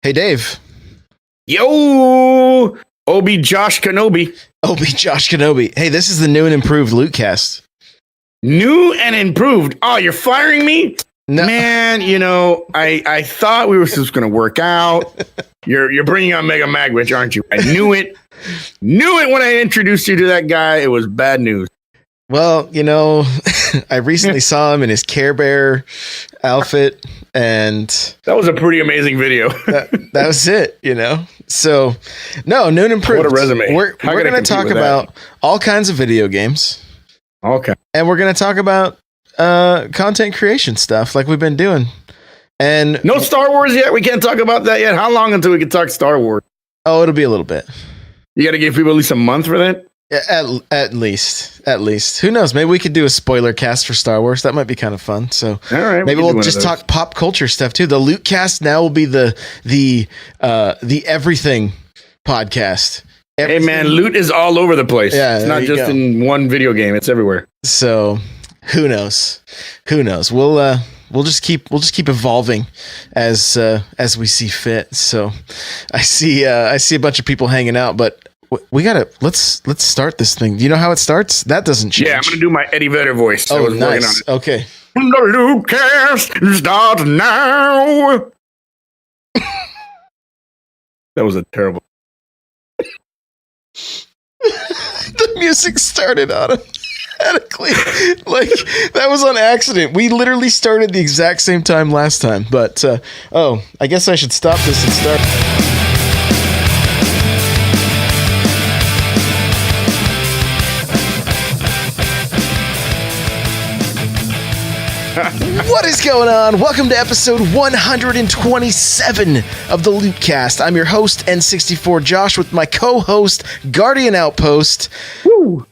Hey, Dave. Yo, Obi Josh Kenobi. Hey, this is the new and improved Lootcast. New and improved. Oh, you're firing me? No. Man, I thought we were just going to work out. You're bringing on Mega Magwitch, aren't you? I knew it. Knew it when I introduced you to that guy. It was bad news. Well, I recently saw him in his Care Bear outfit, and that was a pretty amazing video. that was it, So, no, new and improved. What a resume. We're going to talk about all kinds of video games. Okay. And we're going to talk about content creation stuff like we've been doing. And no Star Wars yet? We can't talk about that yet? How long until we can talk Star Wars? Oh, it'll be a little bit. You got to give people at least a month for that? At least. Who knows? Maybe we could do a spoiler cast for Star Wars. That might be kind of fun. So all right, maybe we'll just talk pop culture stuff too. The Loot Cast now will be the everything podcast. Everything. Hey man, loot is all over the place. Yeah, it's not just in one video game. It's everywhere. So who knows? We'll just keep evolving as we see fit. So I see a bunch of people hanging out, but we gotta let's start this thing. Do you know how it starts? That doesn't change. Yeah, I'm gonna do my Eddie Vedder voice. Oh, nice. Okay. The Lootcast starts now. That was a terrible. The music started automatically. Like that was on accident. We literally started the exact same time last time. But I guess I should stop this and start. What is going on? Welcome to episode 127 of the Lootcast. I'm your host, N64 Josh, with my co-host, Guardian Outpost. Woo.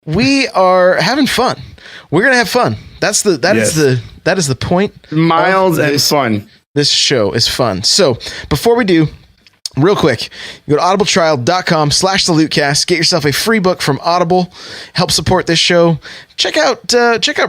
We are having fun. We're gonna have fun. That is the point. Miles and fun. This show is fun. So before we do, real quick, you go to audibletrial.com/thelootcast. Get yourself a free book from Audible. Help support this show. Check out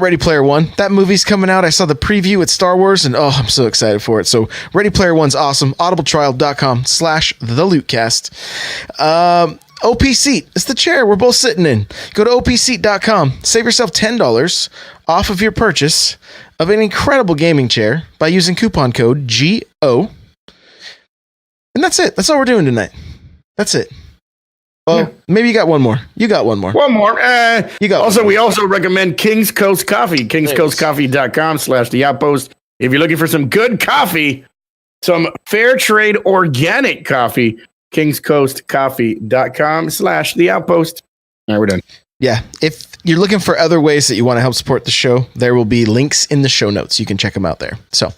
Ready Player One. That movie's coming out. I saw the preview at Star Wars, and I'm so excited for it. So Ready Player One's awesome. audibletrial.com/thelootcast. Opseat. It's the chair we're both sitting in. Go to opseat.com. Save yourself $10 off of your purchase of an incredible gaming chair by using coupon code GO. And that's it. That's all we're doing tonight. That's it. Oh, maybe you got one more. You got one more. One more. We also recommend King's Coast Coffee. KingsCoastCoffee.com/the outpost. If you're looking for some good coffee, some fair trade organic coffee, KingsCoastCoffee.com/the outpost. All right, we're done. Yeah. If you're looking for other ways that you want to help support the show, there will be links in the show notes. You can check them out there. So,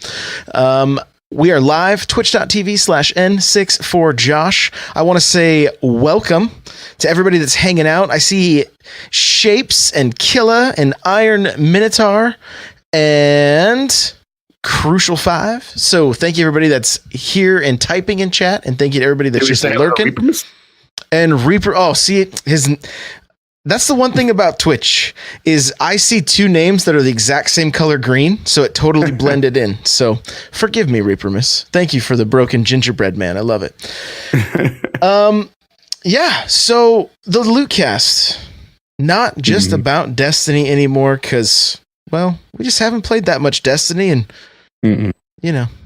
we are live, twitch.tv/N64Josh. I want to say welcome to everybody that's hanging out. I see Shapes and Killa and Iron Minotaur and Crucial 5. So thank you everybody that's here and typing in chat, and thank you to everybody that's just lurking. And Reaper, that's the one thing about Twitch is I see two names that are the exact same color green, so it totally blended in. So forgive me, Reaper Miss. Thank you for the broken gingerbread man. I love it. Yeah. So the Lootcast, not just about Destiny anymore, because we just haven't played that much Destiny, and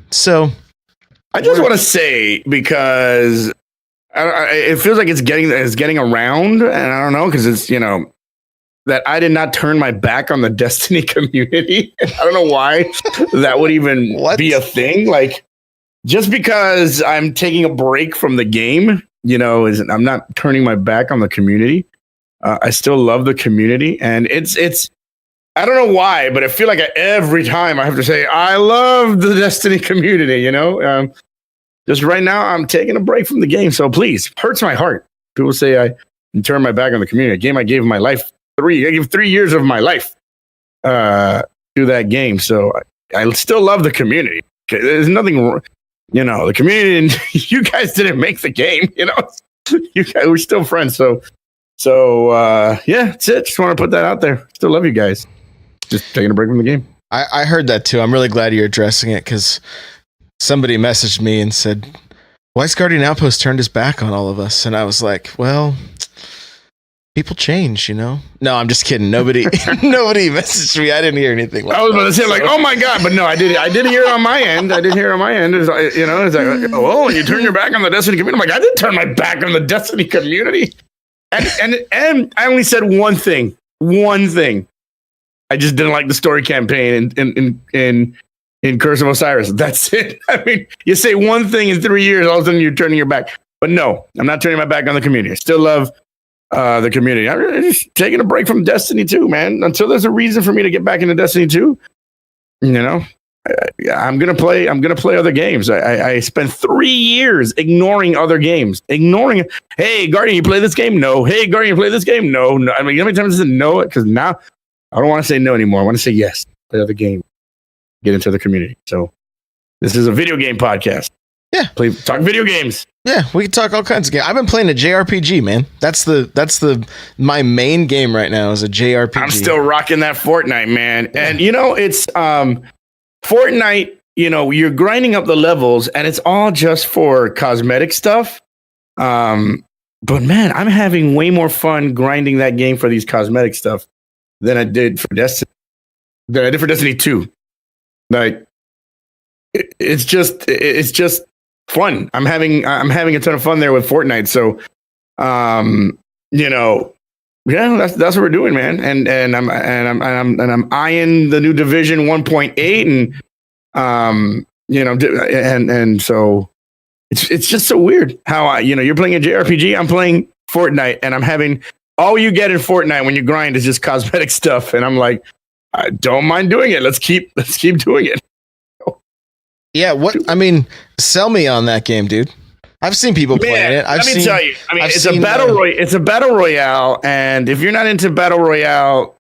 So I just want to say, because it feels like it's getting around, and I don't know, because it's that I did not turn my back on the Destiny community. I don't know why that would even be a thing. Like, just because I'm taking a break from the game, I'm not turning my back on the community. I still love the community, and it's. I don't know why, but I feel like every time I have to say I love the Destiny community. Just right now, I'm taking a break from the game, so please, hurts my heart. People say I turn my back on the community. A game I gave my life I gave 3 years of my life to that game, so I still love the community. There's nothing wrong. The community, and you guys didn't make the game. You guys, we're still friends. So yeah, that's it. Just want to put that out there. Still love you guys. Just taking a break from the game. I heard that too. I'm really glad you're addressing it, because somebody messaged me and said, Weiss Guardian Outpost turned his back on all of us, and I was like, well, people change, you know? No, I'm just kidding. Nobody messaged me. I didn't hear anything like that. I was about to say, like, oh my God, but no, I did hear it on my end. It's like, you know, it's like, oh, you turn your back on the Destiny community. I'm like, I didn't turn my back on the Destiny community. And I only said one thing. I just didn't like the story campaign in Curse of Osiris. That's it. I mean, you say one thing in 3 years, all of a sudden you're turning your back. But no, I'm not turning my back on the community. I still love the community. I'm just taking a break from Destiny 2, man. Until there's a reason for me to get back into Destiny 2, you know, I'm gonna play other games. I spent 3 years ignoring other games. Hey, Guardian, you play this game? No. Hey, Guardian, you play this game? No. I mean, how many times I said no? Because now I don't want to say no anymore. I want to say yes. Play other game. Get into the community. So this is a video game podcast. Yeah. Talk video games. Yeah, we can talk all kinds of games. I've been playing a JRPG, man. That's my main game right now is a JRPG. I'm still rocking that Fortnite, man. And you know, it's Fortnite, you know, you're grinding up the levels and it's all just for cosmetic stuff. But man, I'm having way more fun grinding that game for these cosmetic stuff than I did for Destiny. Than I did for Destiny 2. Like it's just fun. I'm having a ton of fun there with Fortnite. So you know, yeah, that's what we're doing, man. And I'm eyeing the new Division 1.8 and you know, and so it's just so weird how you're playing a JRPG, I'm playing Fortnite, and I'm having all you get in Fortnite when you grind is just cosmetic stuff, and I'm like, I don't mind doing it. Let's keep doing it. Yeah, sell me on that game, dude. I've seen people playing it. Let me tell you. I mean, it's a battle royale, and if you're not into battle royale,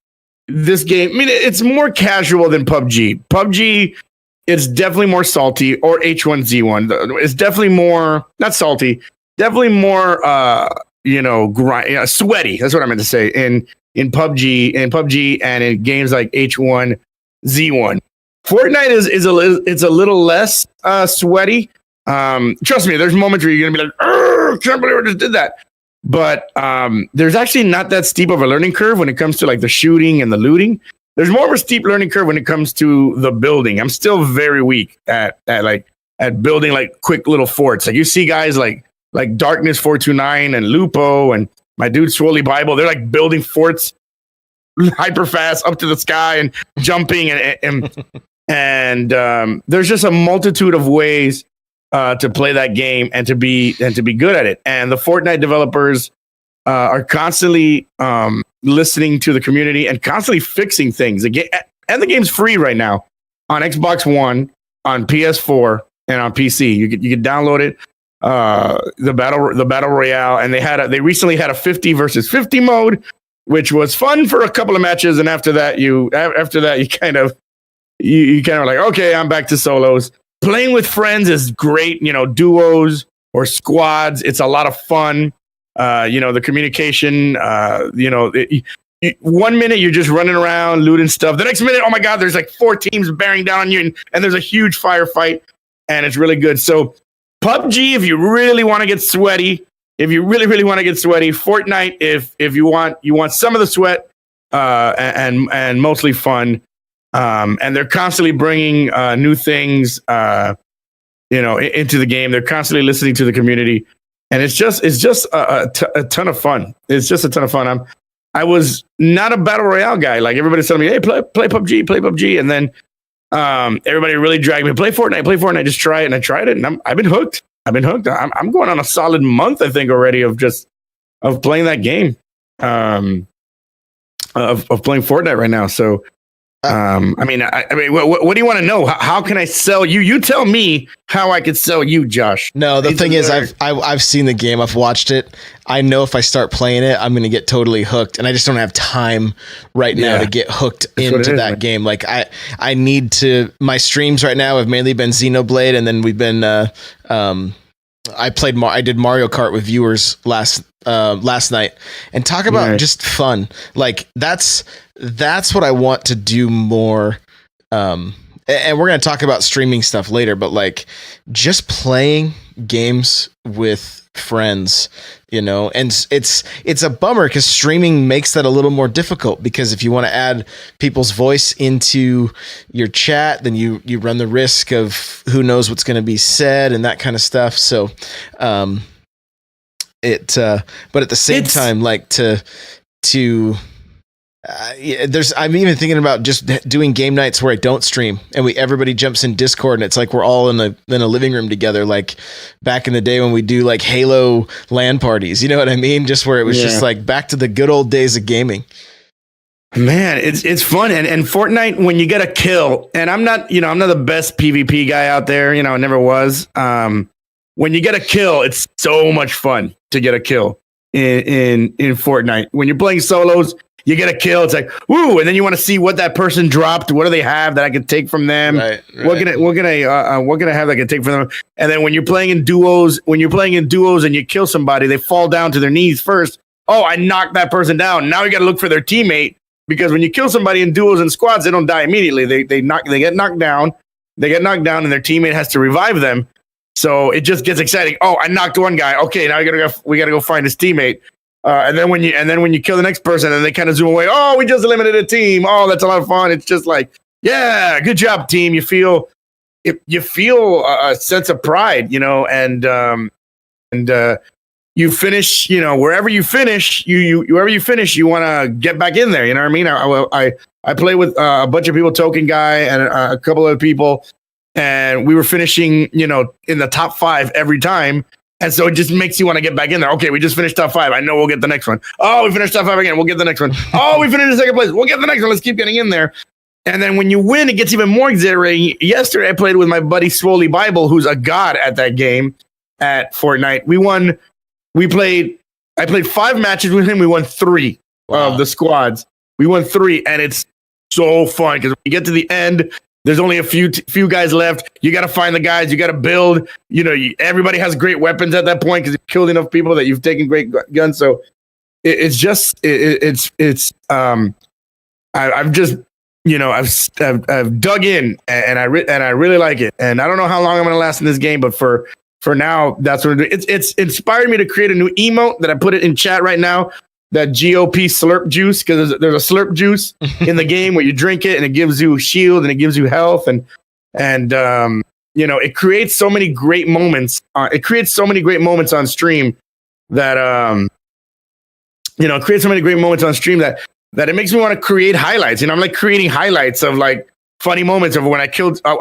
this game, I mean, it's more casual than PUBG. PUBG, it's definitely more salty, or H1Z1. It's definitely more not salty, definitely more sweaty. That's what I meant to say. In PUBG and in games like H1Z1. Fortnite is a little less sweaty. Trust me, there's moments where you're gonna be like, can't believe I just did that. But there's actually not that steep of a learning curve when it comes to like the shooting and the looting. There's more of a steep learning curve when it comes to the building. I'm still very weak at building like quick little forts. Like you see guys like Darkness 429 and Lupo and my dude Swoley Bible. They're like building forts hyper fast up to the sky and jumping and there's just a multitude of ways to play that game and to be good at it. And the Fortnite developers are constantly listening to the community and constantly fixing things. And the game's free right now on Xbox One, on PS4, and on PC. You could download it. The battle royale, and they recently had a 50 versus 50 mode, which was fun for a couple of matches, and after that you kind of like, okay, I'm back to solos. Playing with friends is great, you know, duos or squads. It's a lot of fun. The communication, 1 minute you're just running around looting stuff. The next minute, oh my God, there's like 4 teams bearing down on you, and there's a huge firefight, and it's really good. So PUBG, if you really want to get sweaty, Fortnite, if you want some of the sweat, and mostly fun. And they're constantly bringing new things, into the game. They're constantly listening to the community, and it's just a ton of fun. It's just a ton of fun. I was not a battle royale guy. Like everybody's telling me, hey, play PUBG, and then everybody really dragged me, play Fortnite, just try it. And I tried it, and I've been hooked. I'm going on a solid month, I think, already of playing that game, of playing Fortnite right now. So, what do you want to know? How can I sell you? You tell me how I could sell you, Josh. No, the thing is, I've seen the game. I've watched it. I know if I start playing it, I'm going to get totally hooked, and I just don't have time right now to get hooked into that game. Like I need to. My streams right now have mainly been Xenoblade, and then we've been. I did Mario Kart with viewers last night, and talk about just fun. Like that's what I want to do more. And we're going to talk about streaming stuff later, but like just playing games with friends, you know, and it's a bummer because streaming makes that a little more difficult, because if you want to add people's voice into your chat, then you run the risk of who knows what's going to be said and that kind of stuff. So but at the same time, like I'm even thinking about just doing game nights where I don't stream and everybody jumps in Discord and it's like we're all in a living room together, like back in the day when we do like Halo LAN parties, you know what I mean? Just where it was just like back to the good old days of gaming. Man, it's fun. And Fortnite, when you get a kill, and I'm not the best PvP guy out there, you know, I never was. When you get a kill, it's so much fun to get a kill in Fortnite. When you're playing solos, you get a kill. It's like, woo. And then you want to see what that person dropped. What do they have that I can take from them? Right. What can I have that I can take from them? And then when you're playing in duos and you kill somebody, they fall down to their knees first. Oh, I knocked that person down. Now you got to look for their teammate, because when you kill somebody in duos and squads, they don't die immediately. They get knocked down. They get knocked down and their teammate has to revive them. So it just gets exciting. Oh, I knocked one guy. Okay, now we gotta go find his teammate. And then when you kill the next person and they kind of zoom away, oh, we just eliminated a team. Oh, that's a lot of fun. It's just like, yeah, good job, team. You feel a sense of pride, you know, and you finish, you know, wherever you finish, you want to get back in there. You know what I mean? I play with a bunch of people, Token Guy and a couple of people, and we were finishing, you know, in the top 5 every time. And so it just makes you want to get back in there. Okay, we just finished top 5. I know we'll get the next one. Oh, we finished top 5 again. We'll get the next one. Oh, we finished in second place. We'll get the next one. Let's keep getting in there. And then when you win, it gets even more exhilarating. Yesterday, I played with my buddy Swoley Bible, who's a god at that game at Fortnite. I played 5 matches with him. We won 3 of the squads. We won 3, and it's so fun because when you get to the end, there's only a few guys left. You got to find the guys. You got to build. You know, everybody has great weapons at that point because you've killed enough people that you've taken great guns. So I've just, you know, I've dug in and I really like it. And I don't know how long I'm going to last in this game, but for now, that's what it's inspired me to create a new emote that I put it in chat right now. That GOP slurp juice, because there's a slurp juice in the game where you drink it and it gives you shield and it gives you health and you know, it creates so many great moments. It creates so many great moments on stream that you know, it creates so many great moments on stream that it makes me want to create highlights. You know, I'm like creating highlights of like funny moments of when I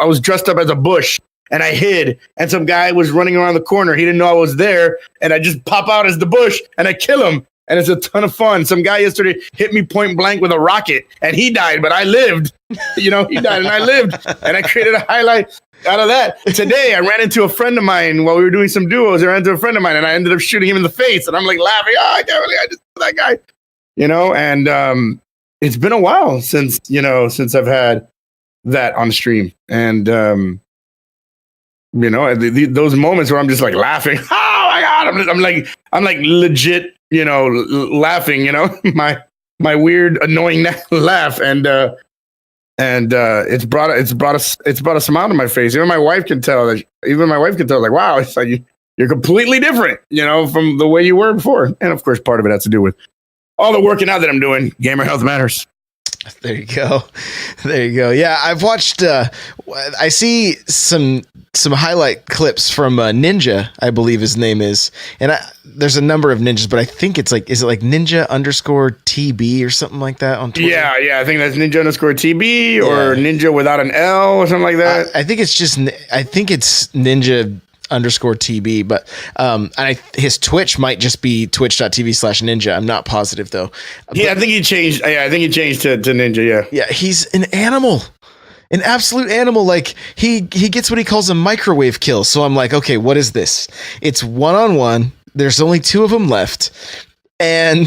was dressed up as a bush and I hid and some guy was running around the corner. He didn't know I was there, and I just pop out as the bush and I kill him. And it's a ton of fun. Some guy yesterday hit me point blank with a rocket and he died, but I lived. You know, he died and I lived. And I created a highlight out of that. Today, I ran into a friend of mine while we were doing some duos. I ran into a friend of mine and I ended up shooting him in the face. And I'm like laughing. Oh, I can't believe I just killed that guy. You know, and it's been a while since I've had that on stream. And, you know, those moments where I'm just like laughing. Oh my God. I'm like legit, you know, laughing, you know, my weird, annoying laugh. And it's brought a smile to my face. Even my wife can tell like, wow, it's like you're completely different, you know, from the way you were before. And of course, part of it has to do with all the working out that I'm doing. Gamer health matters. There you go. Yeah, I've watched. I see some highlight clips from Ninja, I believe his name is, and there's a number of ninjas, but I think it's like, is it like Ninja_TB or something like that on Twitter? Yeah. I think that's Ninja_TB or Ninja without an L or something like that. I think it's Ninja_TB, but his Twitch might just be twitch.tv/ninja. I'm not positive though. I think he changed. Yeah, I think he changed to Ninja. Yeah, he's an animal, an absolute animal. Like he gets what he calls a microwave kill. So I'm like, okay, what is this? It's 1-on-1. There's only 2 of them left. And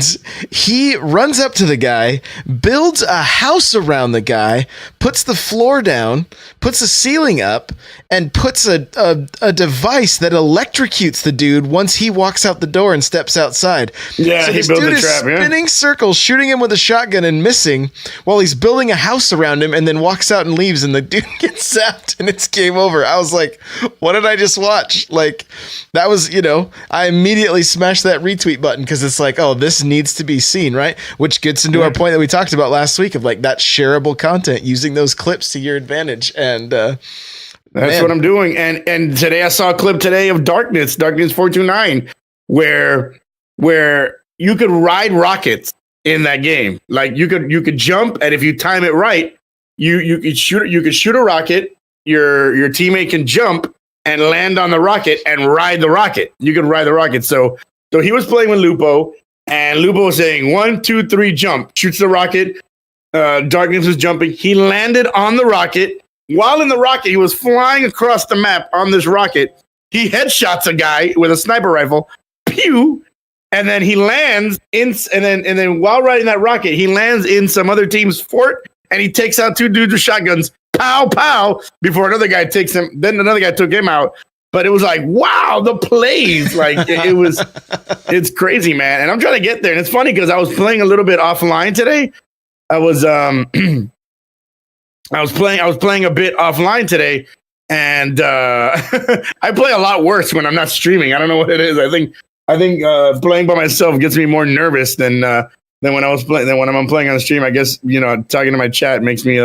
he runs up to the guy, builds a house around the guy, puts the floor down, puts the ceiling up, and puts a device that electrocutes the dude once he walks out the door and steps outside. Yeah, so he this built dude a is trap, yeah. spinning circles, shooting him with a shotgun and missing while he's building a house around him, and then walks out and leaves, and the dude gets zapped and it's game over. I was like, what did I just watch? Like, that was, I immediately smashed that retweet button because it's like, oh, this needs to be seen, right? Which gets into our point that we talked about last week of like that shareable content, using those clips to your advantage. And that's what I'm doing. And today I saw a clip today of Darkness 429, where you could ride rockets in that game. Like you could jump, and if you time it right, you could shoot a rocket. Your teammate can jump and land on the rocket and ride the rocket. You could ride the rocket. So he was playing with Lupo. And Lupo was saying 1, 2, 3, jump. Shoots the rocket. Darkness was jumping. He landed on the rocket. While in the rocket, he was flying across the map on this rocket. He headshots a guy with a sniper rifle. Pew! And then he lands in, and then while riding that rocket, he lands in some other team's fort, and he takes out 2 dudes with shotguns. Pow, pow! Before another guy takes him. Then another guy took him out. But it was like, wow, the plays. Like it's crazy, man. And I'm trying to get there. And it's funny because I was playing a little bit offline today. I was playing a bit offline today, and I play a lot worse when I'm not streaming. I don't know what it is. I think playing by myself gets me more nervous than when I'm playing on the stream. I guess, talking to my chat makes me,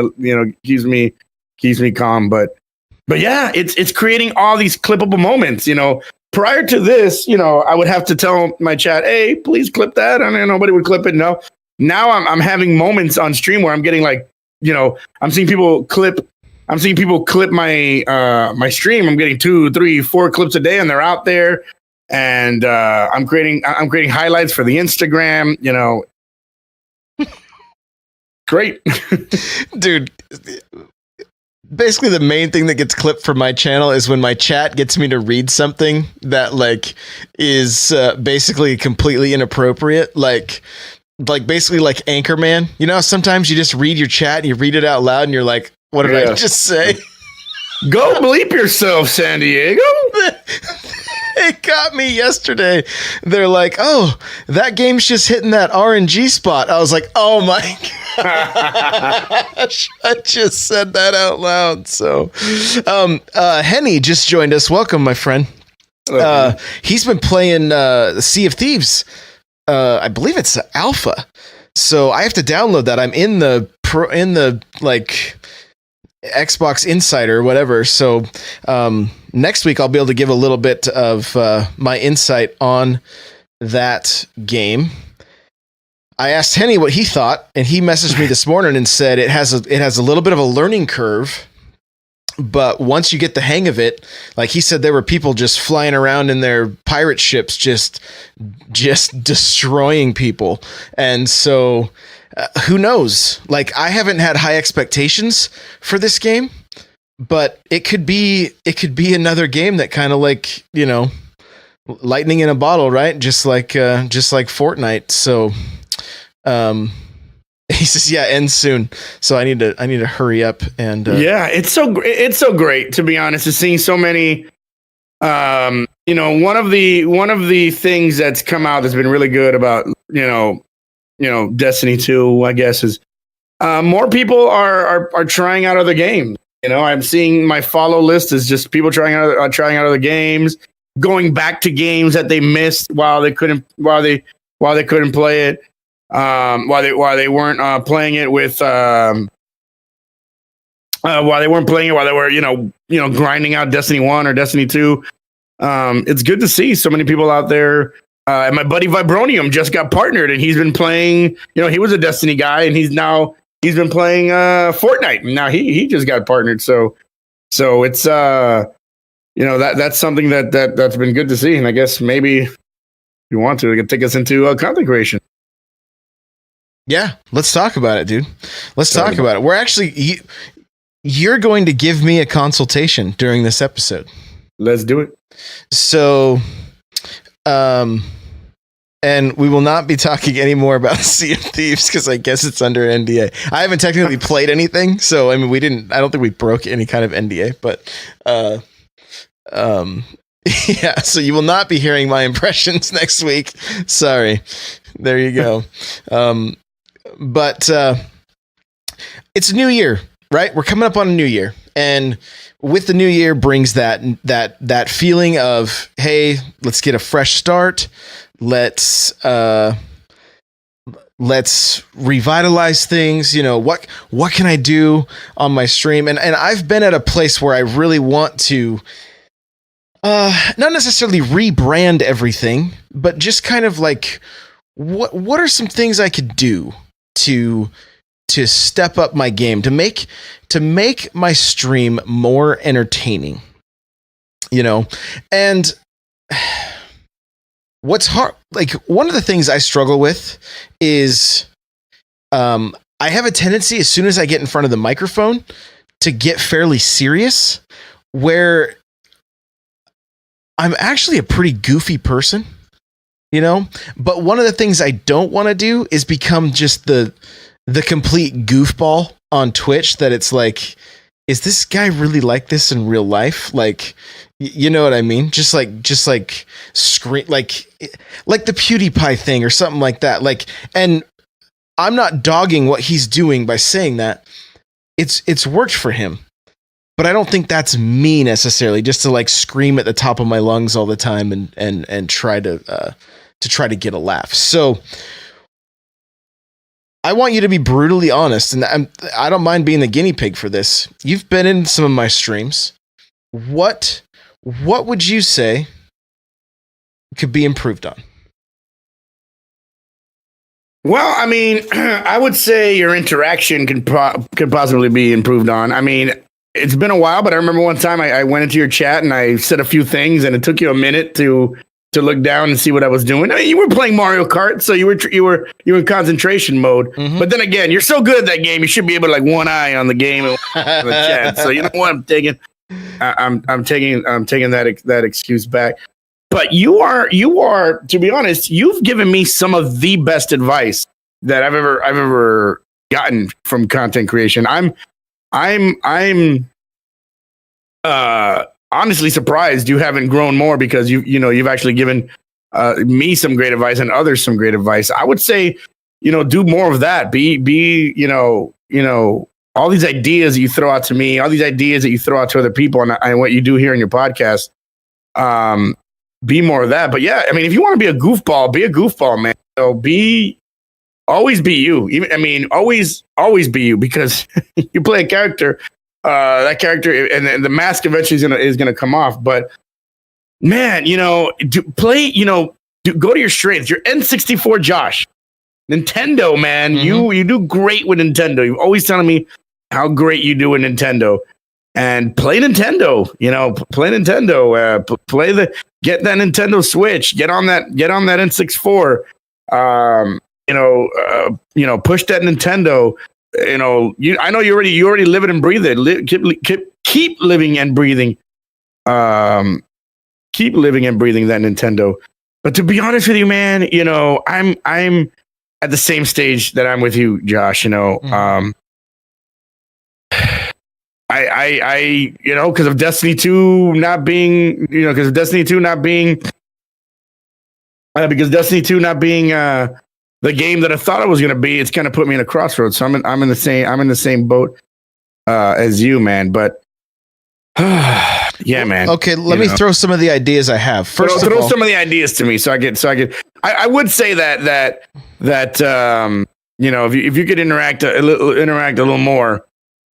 keeps me calm, But yeah, it's creating all these clippable moments. Prior to this, I would have to tell my chat, "Hey, please clip that," and nobody would clip it. No, now I'm having moments on stream where I'm getting like, I'm seeing people clip my my stream. I'm getting 2, 3, 4 clips a day, and they're out there. And I'm creating highlights for the Instagram. Great, dude. Basically, the main thing that gets clipped from my channel is when my chat gets me to read something that like is basically completely inappropriate. Like basically like Anchorman. Sometimes you just read your chat and you read it out loud and you're like, what did I just say? Go bleep yourself, San Diego. It got me yesterday. They're like, oh, that game's just hitting that RNG spot. I was like, oh my gosh. I just said that out loud. So Henny just joined us. Welcome, my friend. He's been playing Sea of Thieves. I believe it's alpha. So I have to download that. I'm in the Xbox Insider or whatever. So next week I'll be able to give a little bit of my insight on that game. I asked Henny what he thought, and he messaged me this morning and said it has a little bit of a learning curve, but once you get the hang of it, like he said, there were people just flying around in their pirate ships, just destroying people. And so who knows? Like, I haven't had high expectations for this game, but it could be another game that kind of like, lightning in a bottle, right? Just like Fortnite. So, he says, yeah, ends soon. So I need to hurry up and, yeah, it's so great, to be honest, to seeing so many, one of the things that's come out that's been really good about, Destiny 2, I guess, is more people are trying out other games. I'm seeing my follow list is just people trying out other games, going back to games that they missed while they couldn't play it, while they weren't playing it with while they weren't playing it while they were grinding out Destiny 1 or Destiny 2. It's good to see so many people out there. And my buddy Vibronium just got partnered, and he's been playing. He was a Destiny guy, and he's been playing Fortnite. And now he just got partnered. So it's that's something that's been good to see. And I guess maybe if you want to, it could take us into content creation. Yeah, let's talk about it, dude. Let's talk about it. We're actually you're going to give me a consultation during this episode. Let's do it. So, And we will not be talking anymore about Sea of Thieves because I guess it's under NDA. I haven't technically played anything, so I mean, I don't think we broke any kind of NDA, but yeah. So you will not be hearing my impressions next week. Sorry. There you go. But it's a new year, right? We're coming up on a new year, and with the new year brings that feeling of, hey, let's get a fresh start. Let's revitalize things. You know, what can I do on my stream? And I've been at a place where I really want to not necessarily rebrand everything, but just kind of like what are some things I could do to step up my game, to make my stream more entertaining, you know? And what's hard, like one of the things I struggle with is I have a tendency as soon as I get in front of the microphone to get fairly serious, where I'm actually a pretty goofy person, you know? But one of the things I don't want to do is become just the complete goofball on Twitch, that it's like, is this guy really like this in real life? Like, you know what I mean? Just like scream, like the PewDiePie thing or something like that. Like, and I'm not dogging what he's doing by saying that. It's worked for him, but I don't think that's me necessarily, just to like scream at the top of my lungs all the time and try to get a laugh. So I want you to be brutally honest, and I don't mind being the guinea pig for this. You've been in some of my streams. What would you say could be improved on? Well, I mean, I would say your interaction could possibly be improved on. I mean, it's been a while, but I remember one time I went into your chat and I said a few things, and it took you a minute to look down and see what I was doing. I mean, you were playing Mario Kart, so you were in concentration mode. Mm-hmm. But then again, you're so good at that game, you should be able to like one eye on the game and on the chat. So you know what, I'm taking that excuse back. But you are, to be honest, you've given me some of the best advice that I've ever gotten from content creation. I'm honestly surprised you haven't grown more, because you've actually given me some great advice and others some great advice. I would say, do more of that. Be all these ideas that you throw out to me, all these ideas that you throw out to other people, and what you do here in your podcast. Be more of that. But yeah, I mean, if you want to be a goofball, man. So always be you. Always be you, because you play a character. That character and the mask eventually is gonna come off. But man, go to your strengths. Your N64 Josh, Nintendo, man. Mm-hmm. You do great with Nintendo. You're always telling me how great you do with Nintendo. And play Nintendo. Get that Nintendo Switch. Get on that N64. Push that Nintendo. I know you already live it and breathe it. Keep living and breathing. Keep living and breathing that Nintendo. But to be honest with you, man, I'm at the same stage that I'm with you, Josh. Mm-hmm. I because of Destiny 2 not being, because Destiny 2 not being the game that I thought it was going to be, it's kind of put me in a crossroads. So I'm in the same boat as you, man. But yeah, man. Okay, let me throw some of the ideas I have. First, throw some of the ideas to me, so I would say that if you could interact a little more,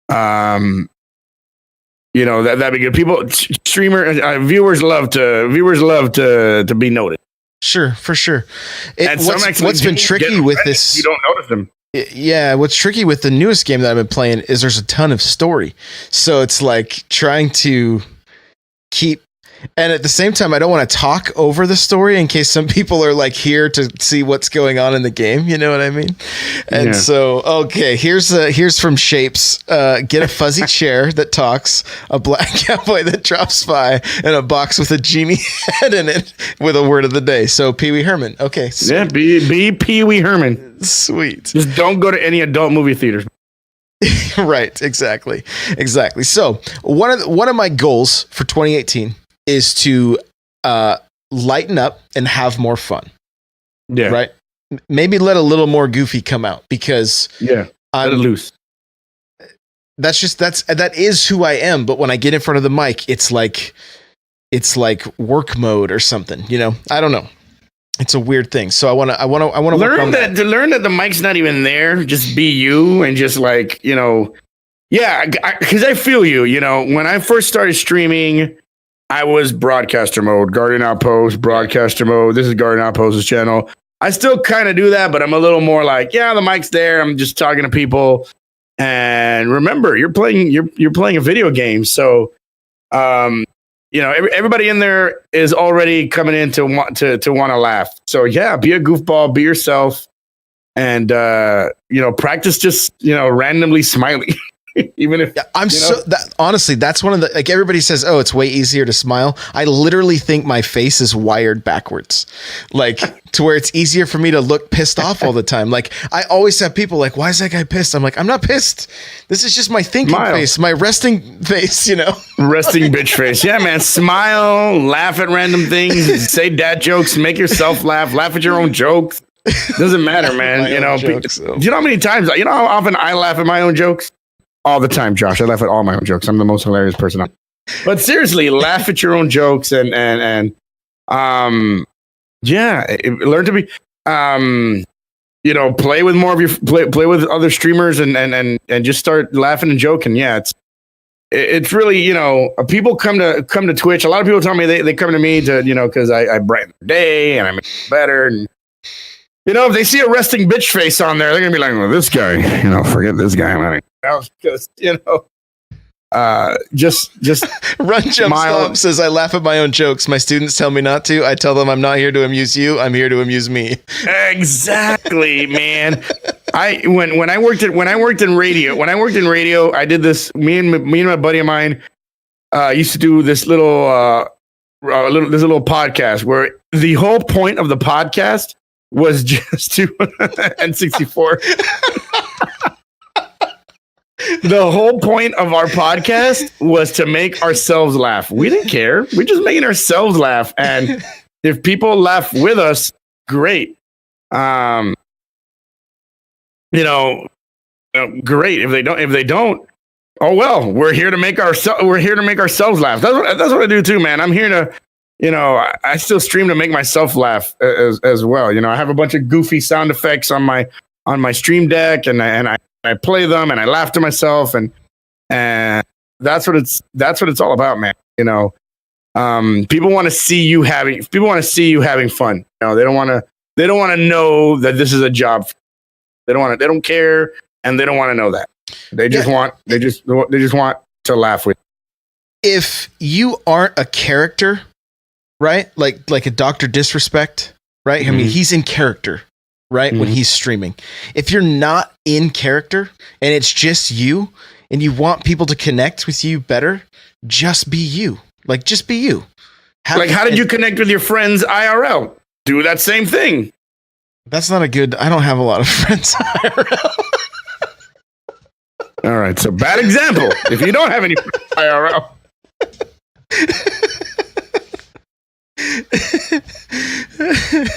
that'd be good. People, viewers love to be noticed. Sure, for sure. What's been tricky with this? You don't notice them. Yeah, what's tricky with the newest game that I've been playing is there's a ton of story. So it's like trying to keep And at the same time, I don't want to talk over the story in case some people are like here to see what's going on in the game. You know what I mean? And so, okay, here's from Shapes. Get a fuzzy chair that talks, a black cowboy that drops by, and a box with a genie head in it with a word of the day. So Pee Wee Herman. Okay. Sweet. Yeah, be Pee Wee Herman. Sweet. Just don't go to any adult movie theaters. Right. Exactly. So one of my goals for 2018 is to lighten up and have more fun. Yeah. Right. Maybe let a little more goofy come out because let it loose. That is who I am. But when I get in front of the mic, it's like work mode or something. You know, I don't know. It's a weird thing. So I want to learn that. To learn that the mic's not even there. Just be you and just like, you know, yeah. Because I feel you. You know, when I first started streaming, I was broadcaster mode, Guardian Outpost, broadcaster mode. This is Guardian Outpost's channel. I still kind of do that, but I'm a little more like, yeah, the mic's there. I'm just talking to people. And remember, you're playing a video game, so you know, everybody in there is already coming in to want to laugh. So yeah, be a goofball, be yourself, and you know, practice just, you know, randomly smiling. Even if honestly, that's one of the, like, everybody says, oh, it's way easier to smile. I literally think my face is wired backwards, like to where it's easier for me to look pissed off all the time. Like I always have people like, why is that guy pissed? I'm like, I'm not pissed. This is just my thinking face, my resting face, you know, resting bitch face. Yeah, man. Smile, laugh at random things, say dad jokes, make yourself laugh at your own jokes. Doesn't matter, man. You know, jokes, do you know how many times, you know how often I laugh at my own jokes? All the time, Josh. I laugh at all my own jokes. I'm the most hilarious person. But seriously, laugh at your own jokes and yeah, learn to be you know, play with more of your play with other streamers and just start laughing and joking. Yeah, it's really, you know, people come to Twitch. A lot of people tell me they come to me to, you know, because I brighten their day and I make it better. And you know, if they see a resting bitch face on there, they're gonna be like, well, this guy, you know, forget this guy. I mean, because, you know, just Run Jump Stomp says, I laugh at my own jokes. My students tell me not to. I tell them I'm not here to amuse you. I'm here to amuse me. Exactly, man. When I worked in radio, I did this. Me and my buddy of mine used to do this little podcast where the whole point of the podcast was just to N64. The whole point of our podcast was to make ourselves laugh. We didn't care. We're just making ourselves laugh. And if people laugh with us, great. You know, great. If they don't, oh well. We're here to make ourselves laugh. That's what I do too, man. I'm here to, you know, I still stream to make myself laugh as well. You know, I have a bunch of goofy sound effects on my stream deck, and I play them and I laugh to myself, and that's what it's all about, man. You know, people want to see you having fun. You know, they don't want to know that this is a job. They don't care, and they don't want to know that. They just want to laugh with. If you aren't a character, right? Like a Dr. Disrespect, right? Mm-hmm. I mean, he's in character, right? Mm-hmm. When he's streaming. If you're not in character and it's just you and you want people to connect with you better, just be you. Like, just be you. How did you connect with your friends IRL? Do that same thing. That's not a good, I don't have a lot of friends IRL. All right. So bad example. If you don't have any IRL.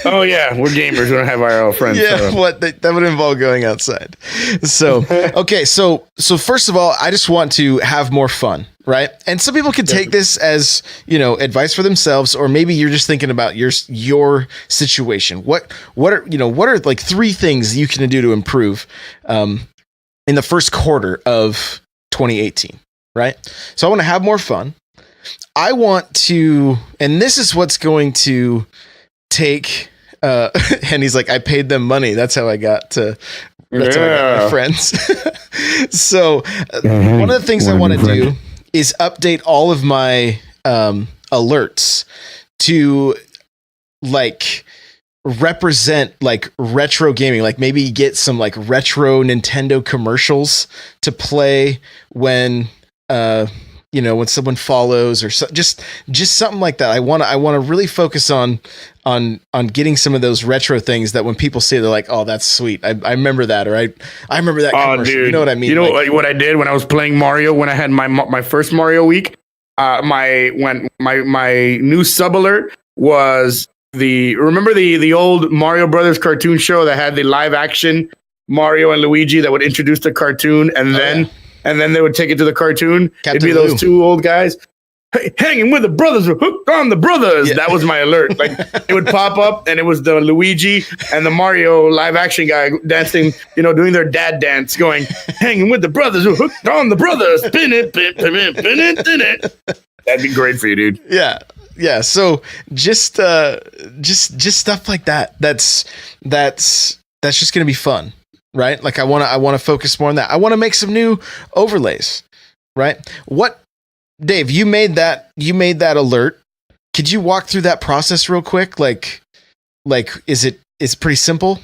Oh yeah, we're gamers. We don't have IRL friends. Yeah, so. That would involve going outside. So okay, so first of all, I just want to have more fun, right? And some people can take this as, you know, advice for themselves, or maybe you're just thinking about your situation. What are like 3 things you can do to improve in the first quarter of 2018, right? So I want to have more fun. I want to, and this is what's going to take, and he's like, I paid them money. That's how I got my friends. So one of the things I want to do is update all of my alerts to like represent like retro gaming, like maybe get some like retro Nintendo commercials to play when when someone follows or just something like that. I want to really focus on getting some of those retro things that when people see it, they're like, oh, that's sweet. I remember that. Or I remember that commercial. Dude. You know what I mean? You know like what I did when I was playing Mario, when I had my first Mario week, my new sub alert was remember the old Mario Brothers cartoon show that had the live action Mario and Luigi that would introduce the cartoon and then they would take it to the cartoon. Captain It'd be those two old guys hanging with the brothers, hooked on the brothers. Yeah. That was my alert. Like it would pop up and it was the Luigi and the Mario live action guy dancing, doing their dad dance, going hanging with the brothers, hooked on the brothers. Spin it, spin it, spin it. That'd be great for you, dude. Yeah. Yeah. So just stuff like that. That's just going to be fun. Right? Like I want to focus more on that. I want to make some new overlays, right? Dave, you made that alert. Could you walk through that process real quick? Like it's pretty simple.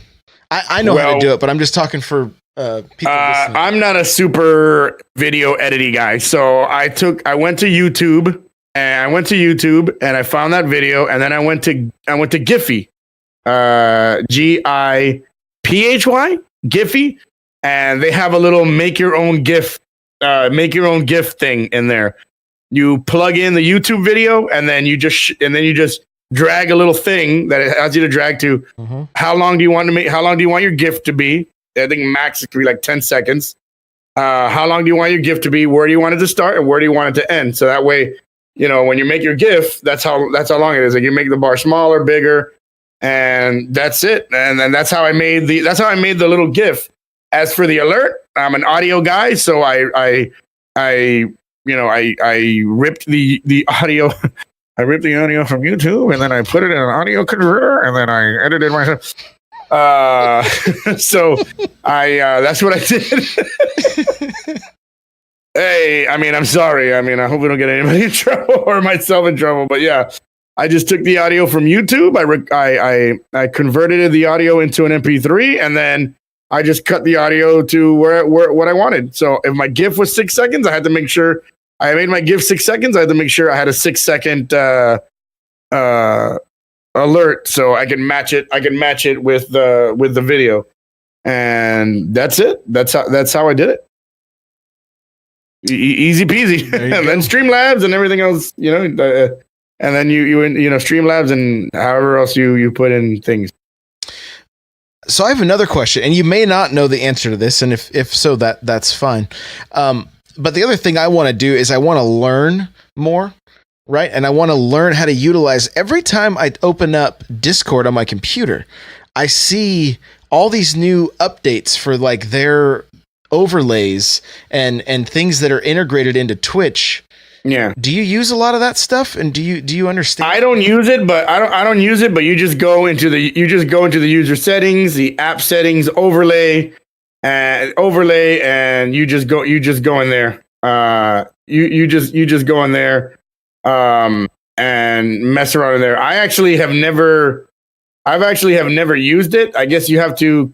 I know how to do it, but I'm just talking for people listening. I'm not a super video editing guy. So I went to YouTube and I found that video and then I went to Giphy. Giphy. Giphy, and they have a little make your own GIF thing in there. You plug in the YouTube video, and then you just drag a little thing that it allows you to drag to. Mm-hmm. How long do you want your GIF to be? I think max it could be like 10 seconds. How long do you want your GIF to be? Where do you want it to start, and where do you want it to end? So that way, when you make your GIF, that's how long it is. Like you make the bar smaller, bigger. And that's it. And then that's how I made the little GIF. As for the alert, I'm an audio guy, so I ripped the audio. I ripped the audio from YouTube and then I put it in an audio converter and then I edited myself. So that's what I did. Hey, I'm sorry. I hope we don't get anybody in trouble or myself in trouble, but yeah. I just took the audio from YouTube. I converted the audio into an MP3, and then I just cut the audio to where what I wanted. So if my GIF was 6 seconds, I had to make sure I made my GIF 6 seconds. I had to make sure I had a 6 second alert so I can match it. I can match it with the video, and that's it. That's how I did it. Easy peasy. And then Streamlabs and everything else. And then you Streamlabs and however else you put in things. So I have another question, and you may not know the answer to this, and if so, that's fine. But the other thing I want to do is I want to learn more, right? And I want to learn how to utilize every time I open up Discord on my computer, I see all these new updates for like their overlays and things that are integrated into Twitch. Yeah. Do you use a lot of that stuff? And do you understand? I don't use it, but I don't use it, but you just go into the user settings, the app settings, overlay, and you just go in there. You just go in there and mess around in there. I've actually have never used it. I guess you have to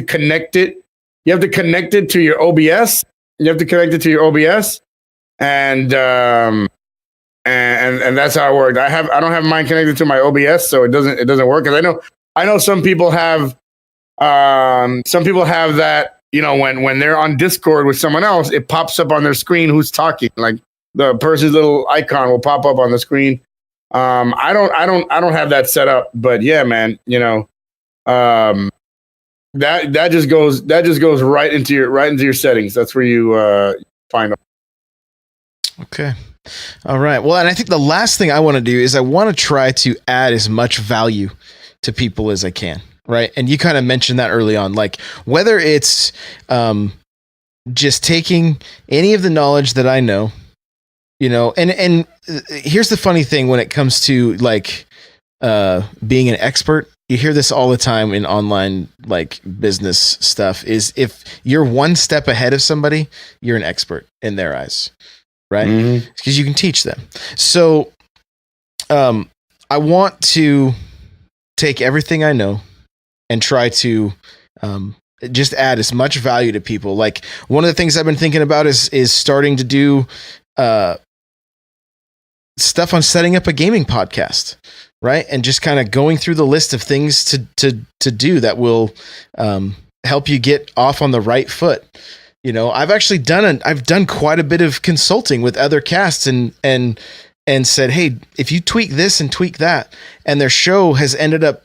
connect it. You have to connect it to your OBS. And that's how it worked. I don't have mine connected to my OBS, so it doesn't work. Because I know some people have that. When they're on Discord with someone else, it pops up on their screen who's talking. Like the person's little icon will pop up on the screen. I don't have that set up, but yeah, man, that just goes right into your settings. That's where you find them. Okay. All right. Well, and I think the last thing I want to do is I want to try to add as much value to people as I can. Right. And you kind of mentioned that early on, like whether it's just taking any of the knowledge that I know, and here's the funny thing when it comes to like being an expert. You hear this all the time in online like business stuff is if you're one step ahead of somebody, you're an expert in their eyes. Right? Because you can teach them. So I want to take everything I know and try to just add as much value to people. Like one of the things I've been thinking about is starting to do stuff on setting up a gaming podcast, right? And just kind of going through the list of things to do that will help you get off on the right foot. You know, I've actually done quite a bit of consulting with other casts and said, hey, if you tweak this and tweak that, and their show has ended up,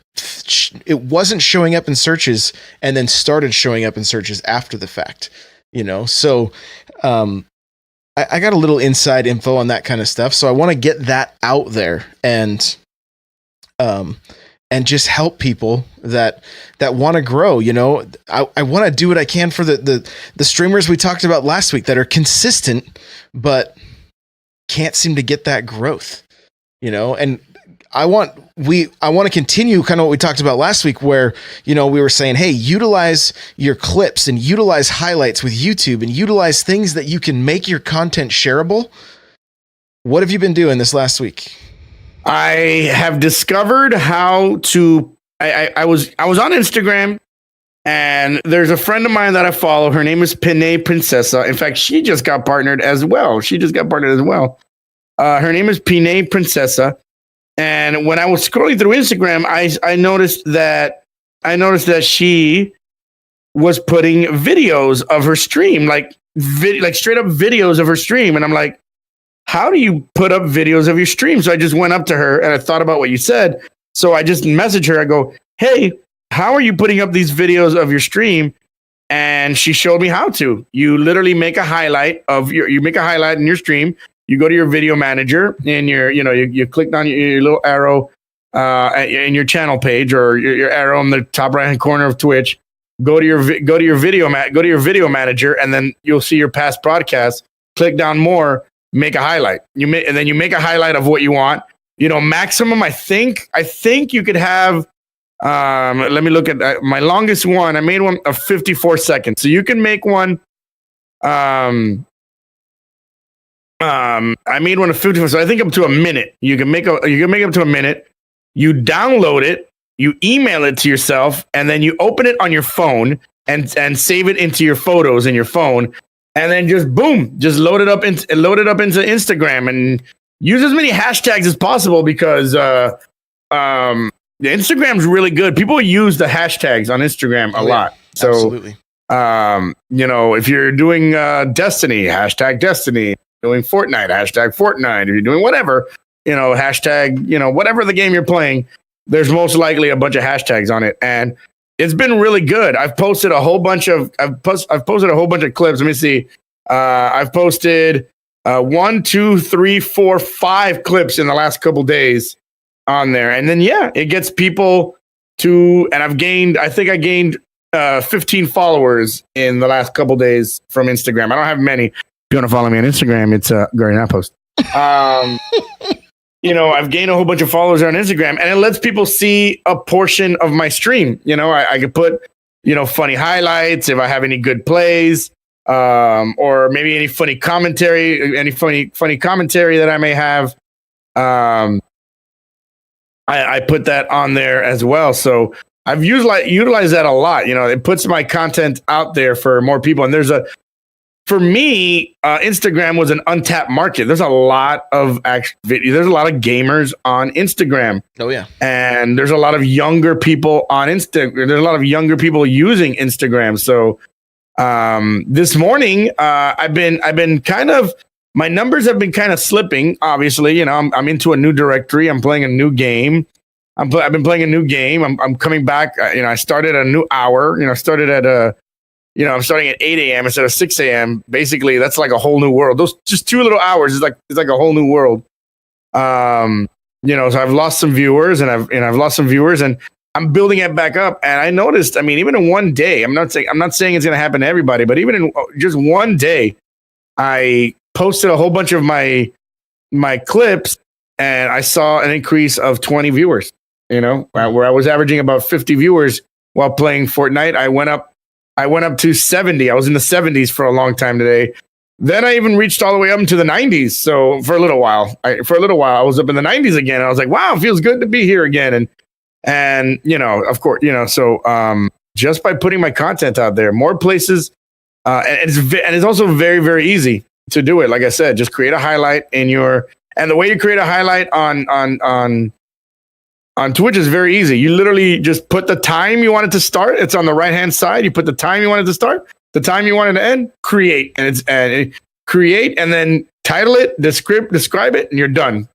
it wasn't showing up in searches and then started showing up in searches after the fact, you know? So, I got a little inside info on that kind of stuff. So I want to get that out there and just help people that want to grow. You know, I want to do what I can for the streamers we talked about last week that are consistent, but can't seem to get that growth, you know, and I want to continue kind of what we talked about last week where, you know, we were saying, hey, utilize your clips and utilize highlights with YouTube and utilize things that you can make your content shareable. What have you been doing this last week? I have discovered how to, I was on Instagram and there's a friend of mine that I follow. Her name is Pinay Princessa. In fact, she just got partnered as well. Her name is Pinay Princessa. And when I was scrolling through Instagram, I noticed that she was putting videos of her stream, like straight up videos of her stream. And I'm like, how do you put up videos of your stream? So I just went up to her and I thought about what you said. So I just messaged her. I go, hey, how are you putting up these videos of your stream? And she showed me how to. You literally make a highlight in your stream. You go to your video manager and you clicked on your little arrow in your channel page or your arrow in the top right hand corner of Twitch. Go to your video manager, and then you'll see your past broadcasts. Click down more, make a highlight. And then you make a highlight of what you want. You know, maximum. I think you could have. Let me look at my longest one. I made one of 54 seconds, so you can make one. I made one of 54, so I think up to a minute. You can make up to a minute. You download it, you email it to yourself, and then you open it on your phone and save it into your photos in your phone, and then just load it up into Instagram and use as many hashtags as possible because the Instagram's really good. People use the hashtags on Instagram a lot. So absolutely. You know, if you're doing Destiny, hashtag Destiny. Doing Fortnite, hashtag Fortnite. If you're doing whatever, you know, hashtag, you know, whatever the game you're playing, there's most likely a bunch of hashtags on it, and it's been really good. I've posted a whole bunch of clips. Let me see. I've posted 1, 2, 3, 4, 5 clips in the last couple days on there, and then it gets people to. And I gained 15 followers in the last couple days from Instagram. I don't have many. If you want to follow me on Instagram, it's Gary Post. You know, I've gained a whole bunch of followers on Instagram, and it lets people see a portion of my stream. You know, I could put, you know, funny highlights if I have any good plays, or maybe any funny commentary that I may have. I put that on there as well. So I've utilized that a lot. You know, it puts my content out there for more people, and for me, Instagram was an untapped market. There's a lot of there's a lot of gamers on Instagram. Oh yeah, and there's a lot of younger people on Instagram. There's a lot of younger people using Instagram. So this morning, I've been kind of, my numbers have been kind of slipping. Obviously, you know, I'm into a new directory. I'm playing a new game. I've been playing a new game. I'm coming back. You know, I started a new hour. You know, I'm starting at 8 a.m. instead of 6 a.m. Basically, that's like a whole new world. Those just 2 little hours is like a whole new world. You know, so I've lost some viewers, and I'm building it back up. And I noticed, I mean, even in one day, I'm not saying it's going to happen to everybody, but even in just one day, I posted a whole bunch of my clips, and I saw an increase of 20 viewers. You know, where I was averaging about 50 viewers while playing Fortnite, I went up to 70. I was in the 70s for a long time today. Then I even reached all the way up into the 90s. So for a little while, I was up in the 90s again. I was like, wow, it feels good to be here again. And of course, so just by putting my content out there, more places, and it's also very, very easy to do it. Like I said, just create a highlight and the way you create a highlight on Twitch is very easy. You literally just put the time you want it to start. It's on the right-hand side. You put the time you want it to start, the time you want it to end, create, create, and then title it, describe it, and you're done.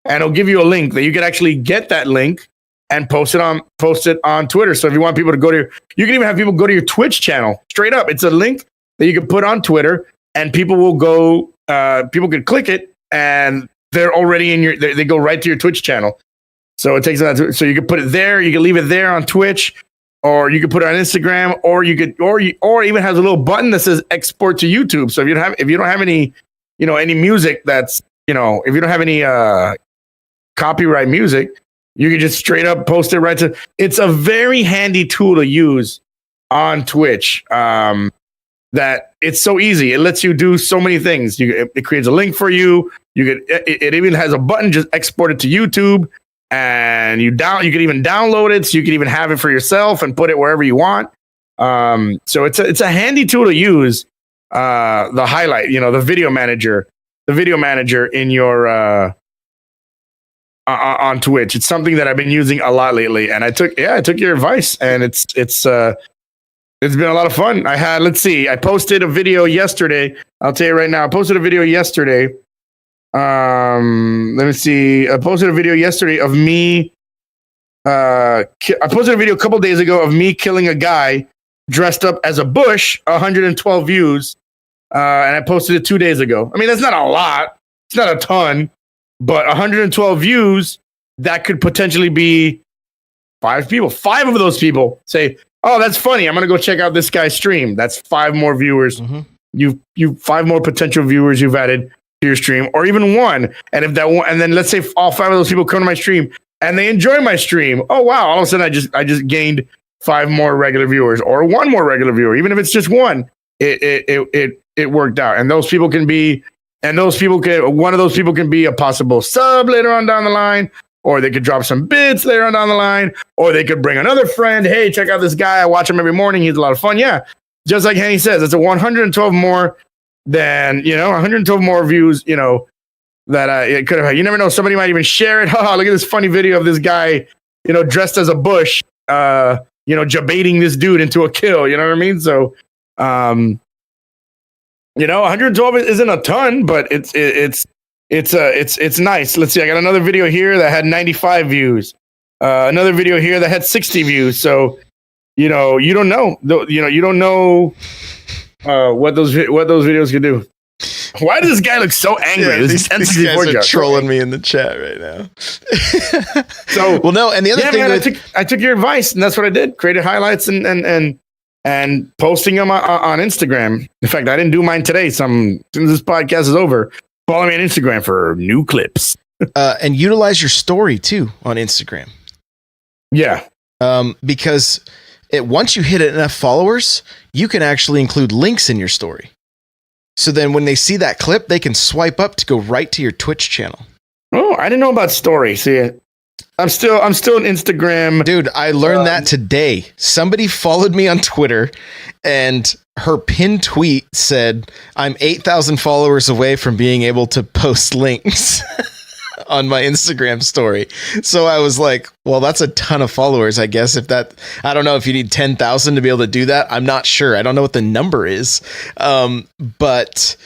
And it'll give you a link that you can actually get that link and post it on Twitter. So if you want people to you can even have people go to your Twitch channel straight up. It's a link that you can put on Twitter, and people will go. People can click it, and they're already they go right to your Twitch channel. So it takes that. So you can put it there. You can leave it there on Twitch, or you could put it on Instagram, or or even has a little button that says export to YouTube. So if you don't have any, any music that's, if you don't have any copyright music, you can just straight up post it right to. It's a very handy tool to use on Twitch. That it's so easy. It lets you do so many things. It creates a link for you. It even has a button, just export it to YouTube. And you can even download it, so you can even have it for yourself and put it wherever you want. So it's a handy tool to use. The highlight, the video manager in your on Twitch. It's something that I've been using a lot lately, and I took your advice, and it's been a lot of fun. I posted a video yesterday. I'll tell you right now, I posted a video yesterday. Let me see. I posted a video yesterday of me. I posted a video a couple days ago of me killing a guy dressed up as a bush. 112 views, and I posted it 2 days ago. I mean, that's not a lot. It's not a ton, but 112 views. That could potentially be 5 people. 5 of those people say, "Oh, that's funny. I'm gonna go check out this guy's stream." That's 5 more viewers. Mm-hmm. You 5 more potential viewers you've added your stream, or even 1. And if that one, and then let's say all 5 of those people come to my stream and they enjoy my stream. Oh wow, all of a sudden I just gained 5 more regular viewers, or 1 more regular viewer. Even if it's just 1, it worked out. And those people can be, one of those people can be a possible sub later on down the line, or they could drop some bits later on down the line, or they could bring another friend. Hey, check out this guy. I watch him every morning. He's a lot of fun. Yeah. Just like Henny says, it's a 112 more than 112 more views, that it could have had. You never know, somebody might even share it. Oh, look at this funny video of this guy, dressed as a bush, jebaiting this dude into a kill. You know what I mean? So 112 isn't a ton, but it's nice. Let's see, I got another video here that had 95 views, another video here that had 60 views. So you don't know, you don't know what those videos can do. Why does this guy look so angry? Yeah, these guys are trolling me in the chat right now. So well, no, and the other thing, I took your advice, and that's what I did. Created highlights and posting them on Instagram. In fact, I didn't do mine today. As soon as this podcast is over, follow me on Instagram for new clips. And utilize your story too on Instagram. Yeah, because once you hit enough followers, you can actually include links in your story. So then when they see that clip, they can swipe up to go right to your Twitch channel. Oh, I didn't know about story. See, I'm still an Instagram. Dude, I learned that today. Somebody followed me on Twitter, and her pinned tweet said, "I'm 8,000 followers away from being able to post links." On my Instagram story. So I was like, well, that's a ton of followers, I guess. I don't know if you need 10,000 to be able to do that. I'm not sure. I don't know what the number is. But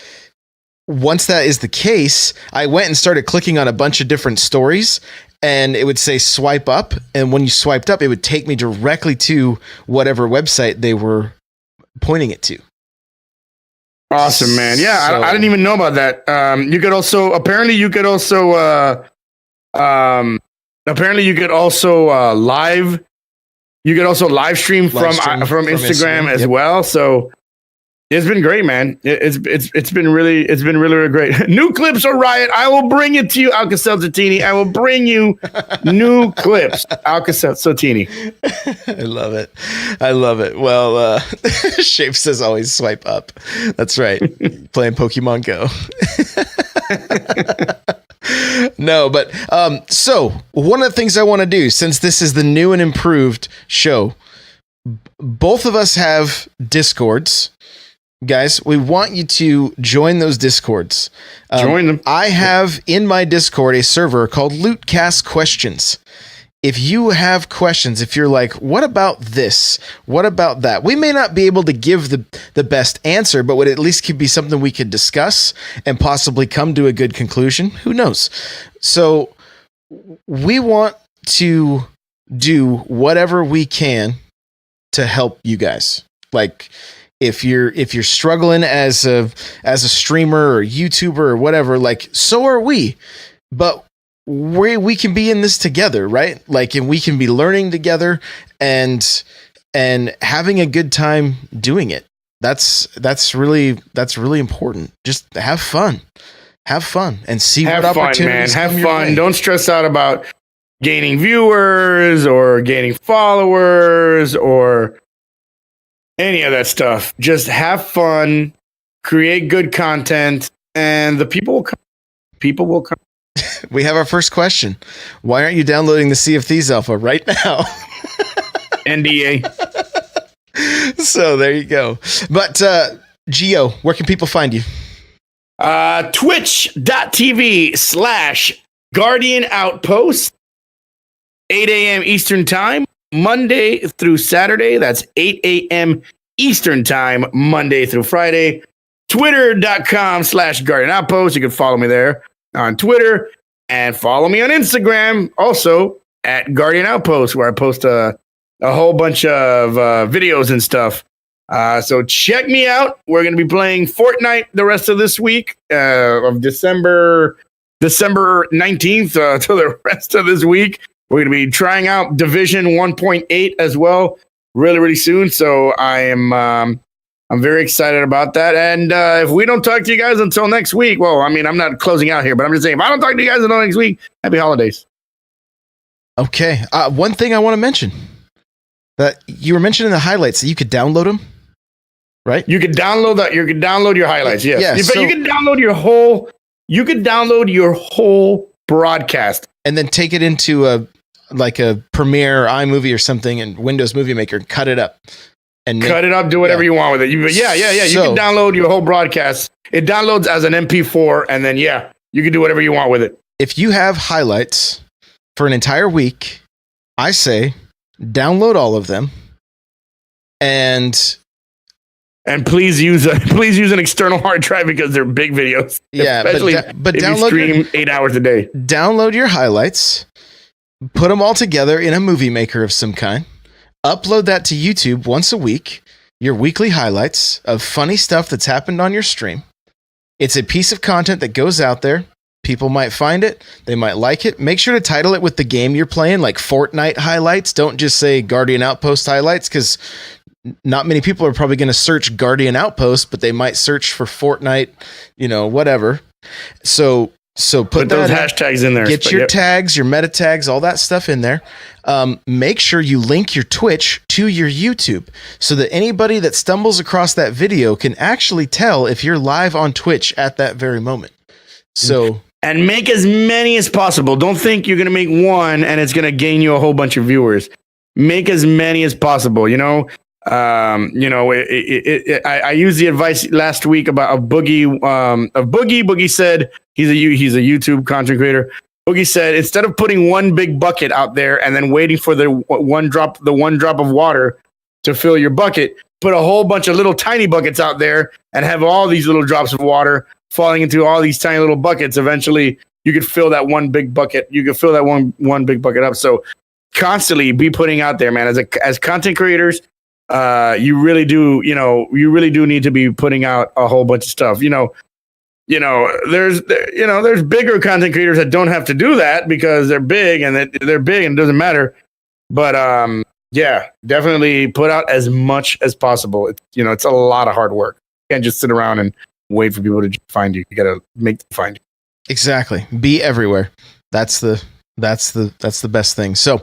once that is the case, I went and started clicking on a bunch of different stories, and it would say swipe up. And when you swiped up, it would take me directly to whatever website they were pointing it to. Awesome, man. Yeah, So- I didn't even know about that. You could also live stream from Instagram as well. So It's been great, man. It's been really great. New clips are riot. I will bring it to you, Alka-Seltz Sotini. I will bring you new clips, Alka-Seltz Sotini. I love it. I love it. Well, Shape says always swipe up. That's right. Playing Pokemon Go. No, but so one of the things I want to do, since this is the new and improved show, both of us have Discords. Guys, we want you to join those Discords. Join them. I have in my Discord a server called Lootcast Questions. If you have questions, if you're like, what about this? What about that? We may not be able to give the best answer, but would at least could be something we could discuss and possibly come to a good conclusion. Who knows? So we want to do whatever we can to help you guys. Like, if you're struggling as a streamer or YouTuber or whatever, like, so are we, but we can be in this together, right? Like, and we can be learning together and having a good time doing it. That's really important. Just have fun and see what opportunities man. Have come your fun. way. Don't stress out about gaining viewers or gaining followers or any of that stuff. Just have fun, create good content, and the people will come. People will come. We have our first question. Why aren't you downloading the Sea of Thieves alpha right now? NDA. So there you go. But Gio, where can people find you? Twitch.tv/Guardian Outpost, 8 a.m. Eastern Time, Monday through Saturday. That's 8 a.m. Eastern Time, Monday through Friday. Twitter.com/Guardian Outpost. You can follow me there on Twitter and follow me on Instagram also at Guardian Outpost, where I post a whole bunch of videos and stuff. So check me out. We're going to be playing Fortnite the rest of this week of December 19th to the rest of this week. We're going to be trying out Division 1.8 as well really, really soon. So I'm very excited about that. And if we don't talk to you guys until next week, well, I mean, I'm not closing out here, but I'm just saying, if I don't talk to you guys until next week, happy holidays. Okay. One thing I want to mention that you were mentioning the highlights that you could download them, right? You could download that. You could download your highlights. Yes. Yeah, But you can download your whole. You could download your whole broadcast and then take it into a Premiere or iMovie or something and Windows Movie Maker, cut it up. And cut it up, do whatever you want with it. You can download your whole broadcast. It downloads as an MP4, and then, you can do whatever you want with it. If you have highlights for an entire week, I say download all of them. And please use an external hard drive because they're big videos. Yeah, but if download you stream 8 hours a day. Download your highlights, put them all together in a movie maker of some kind. Upload that to YouTube once a week, your weekly highlights of funny stuff that's happened on your stream. It's a piece of content that goes out there. People might find it. They might like it. Make sure to title it with the game you're playing, like Fortnite highlights. Don't just say Guardian Outpost highlights, because not many people are probably going to search Guardian Outpost, but they might search for Fortnite, whatever. So put those hashtags in there. Get your tags, your meta tags, all that stuff in there. Make sure you link your Twitch to your YouTube so that anybody that stumbles across that video can actually tell if you're live on Twitch at that very moment. So, and make as many as possible. Don't think you're going to make one and it's going to gain you a whole bunch of viewers. Make as many as possible. I used the advice last week about Boogie. Boogie said he's a YouTube content creator. Boogie said, instead of putting one big bucket out there and then waiting for the one drop of water to fill your bucket, put a whole bunch of little tiny buckets out there and have all these little drops of water falling into all these tiny little buckets. Eventually, you could fill that one big bucket. You could fill that one big bucket up. So constantly be putting out there, man. As content creators, you really do need to be putting out a whole bunch of stuff. There's bigger content creators that don't have to do that because they're big and they're big and it doesn't matter. But definitely put out as much as possible. It's a lot of hard work. can't just sit around and wait for people to find you. You got to make them find you. Exactly. Be everywhere. That's the best thing. So,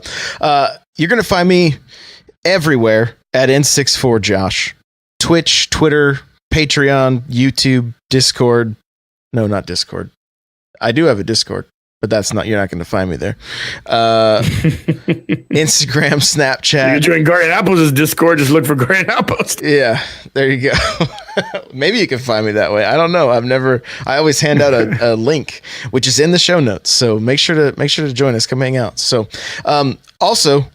you're going to find me everywhere at N64Josh. Twitch, Twitter, Patreon, YouTube, Discord. No, not Discord. I do have a Discord, but you're not going to find me there. Instagram, Snapchat. You can join Guardian Outpost's Discord. Just look for Guardian Outpost. Yeah, there you go. Maybe you can find me that way. I don't know. I always hand out a link, which is in the show notes. So make sure to join us. Come hang out. So, also,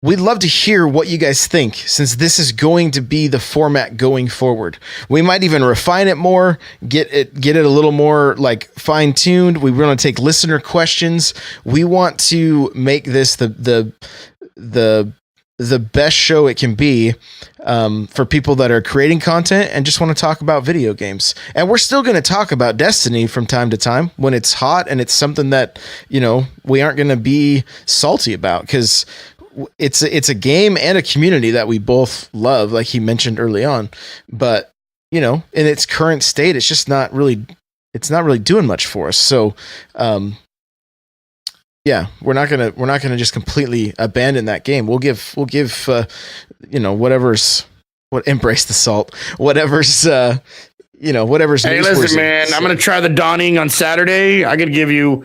we'd love to hear what you guys think, since this is going to be the format going forward. We might even refine it more, get it a little more like fine-tuned. We want to take listener questions. We want to make this the best show it can be for people that are creating content and just want to talk about video games. And we're still going to talk about Destiny from time to time when it's hot and it's something that, we aren't going to be salty about, because it's a game and a community that we both love, like he mentioned early on. But, in its current state, it's just not really doing much for us. So, yeah, we're not gonna just completely abandon that game. We'll give embrace the salt, whatever's whatever's. Hey, listen, man, I'm gonna try the Dawning on Saturday. I could give you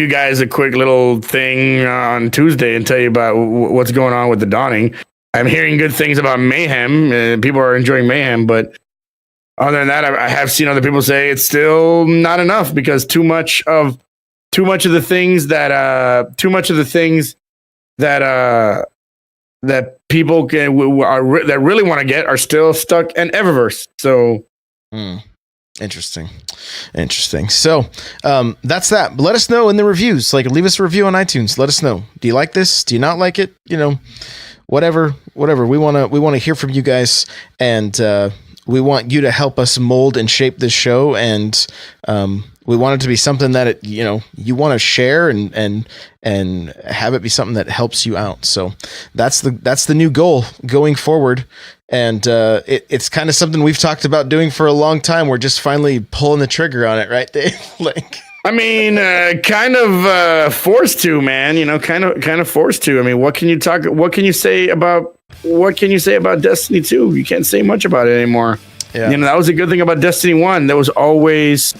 guys a quick little thing on Tuesday and tell you about what's going on with the Dawning. I'm hearing good things about Mayhem. People are enjoying Mayhem, but other than that, I have seen other people say it's still not enough, because too much of the things that people that really want to get are still stuck in Eververse. So. Interesting. So, that's that. Let us know in the reviews. Like, leave us a review on iTunes. Let us know. Do you like this? Do you not like it? Whatever. We want to hear from you guys, and we want you to help us mold and shape this show. And we want it to be something that you want to share and have it be something that helps you out. So that's the new goal going forward. And it's kind of something we've talked about doing for a long time. We're just finally pulling the trigger on it, right, Dave? Kind of forced to, man. Kind of forced to. I mean, what can you say about Destiny 2? You can't say much about it anymore. Yeah. That was a good thing about Destiny 1. There was always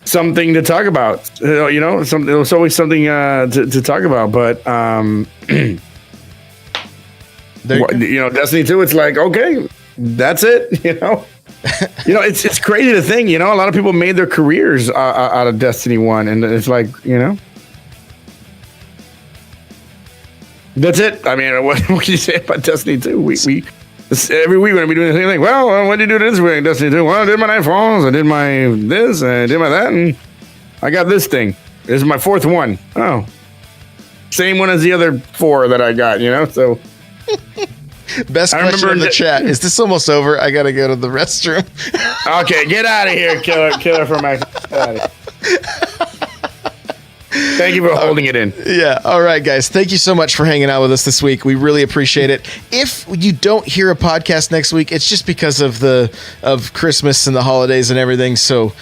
something to talk about. There was always something to talk about. But Destiny 2, it's like, okay, that's it. It's crazy to think, a lot of people made their careers out of Destiny 1, and it's like, that's it. I mean, what can you say about Destiny 2? We every week we're gonna be doing the same thing. Well, what did you do this week, Destiny 2? Well, I did my Nightfalls, I did my this, and I did my that, and I got this thing. This is my fourth one. Oh, same one as the other 4 that I got. So. Best question in the chat. Is this almost over? I gotta go to the restroom. Okay, get out of here, killer from my. Thank you for holding it in. Yeah. All right, guys. Thank you so much for hanging out with us this week. We really appreciate it. If you don't hear a podcast next week, it's just because of Christmas and the holidays and everything. So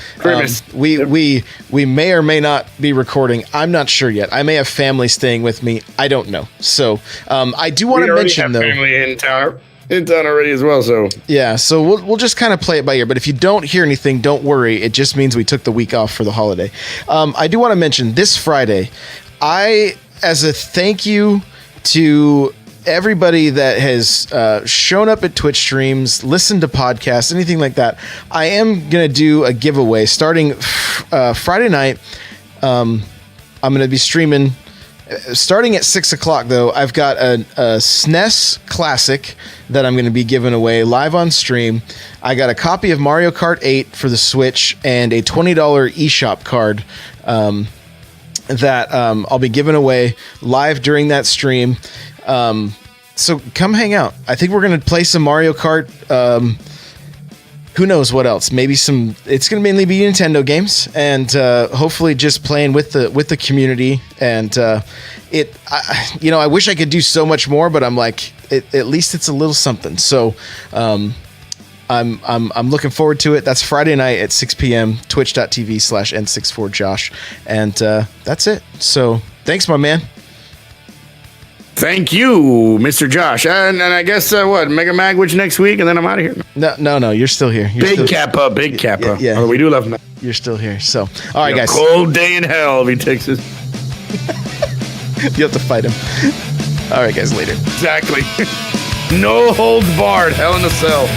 we may or may not be recording. I'm not sure yet. I may have family staying with me. I don't know. So I do want to mention, though, family in town already as well. So yeah. So we'll just kind of play it by ear. But if you don't hear anything, don't worry. It just means we took the week off for the holiday. I do want to mention this Friday, as a thank you to everybody that has shown up at Twitch streams, listened to podcasts, anything like that, I am going to do a giveaway starting Friday night. I'm going to be streaming starting at 6 o'clock, though. I've got a SNES Classic that I'm going to be giving away live on stream. I got a copy of Mario Kart 8 for the Switch and a $20 eShop card that I'll be giving away live during that stream. So come hang out. I think we're going to play some Mario Kart who knows what else? Maybe it's going to mainly be Nintendo games, and hopefully just playing with the community. And I wish I could do so much more, but I'm like, at least it's a little something. So I'm looking forward to it. That's Friday night at 6 p.m. Twitch.tv/N64Josh, and that's it. So thanks, my man. Thank you, Mr. Josh. And I guess Mega Magwitch next week, and then I'm out of here. No, you're still here. Big Kappa. Yeah. Oh, we do love him. You're still here. So, all right, guys. Cold day in hell if he takes us. You have to fight him. All right, guys. Later. Exactly. No holds barred. Hell in a cell.